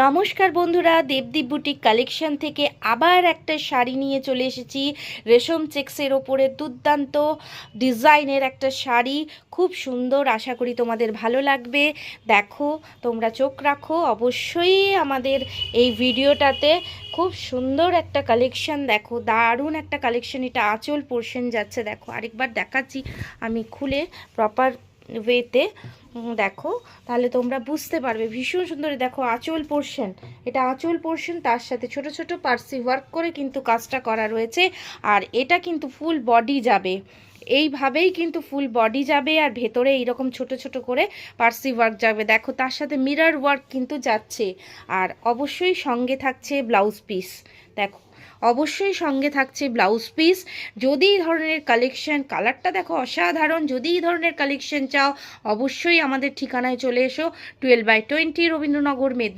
নমস্কার বন্ধুরা, Debdeep boutique collection থেকে আবার একটা শাড়ি নিয়ে চলে এসেছি। রেশম চেক্সের ওপরে দুর্দান্ত ডিজাইনের একটা শাড়ি, খুব সুন্দর। আশা করি তোমাদের ভালো লাগবে। দেখো, তোমরা চোখ রাখো অবশ্যই আমাদের এই ভিডিওটাতে। খুব সুন্দর একটা কালেকশন, দেখো দারুণ একটা কালেকশন। এটা আঁচল পোর্শন যাচ্ছে, দেখো আরেকবার দেখাচ্ছি আমি খুলে প্রপার ওয়েতে। দেখো, তাহলে তোমরা বুঝতে পারবে। ভীষণ সুন্দর। দেখো আঁচল পোর্শন, এটা আঁচল পোর্শন, তার সাথে ছোট ছোট পার্সি ওয়ার্ক করে কিন্তু কাজটা করা রয়েছে। আর এটা কিন্তু ফুল বডি যাবে, এইভাবেই কিন্তু ফুল বডি যাবে। আর ভেতরে এইরকম ছোট ছোট করে পার্সি ওয়ার্ক যাবে। দেখো, তার সাথে মিরর ওয়ার্ক কিন্তু যাচ্ছে। আর অবশ্যই সঙ্গে থাকছে ব্লাউজ পিস। দেখো, অবশ্যই সঙ্গে থাকছে ব্লাউজ পিস। যদি এই ধরনের কালেকশন, কালারটা দেখো অসাধারণ, যদি এই ধরনের কালেকশন চাও অবশ্যই আমাদের ঠিকানায় চলে এসো। 12/20 রবীন্দ্রনগর, মেদিনীপুর।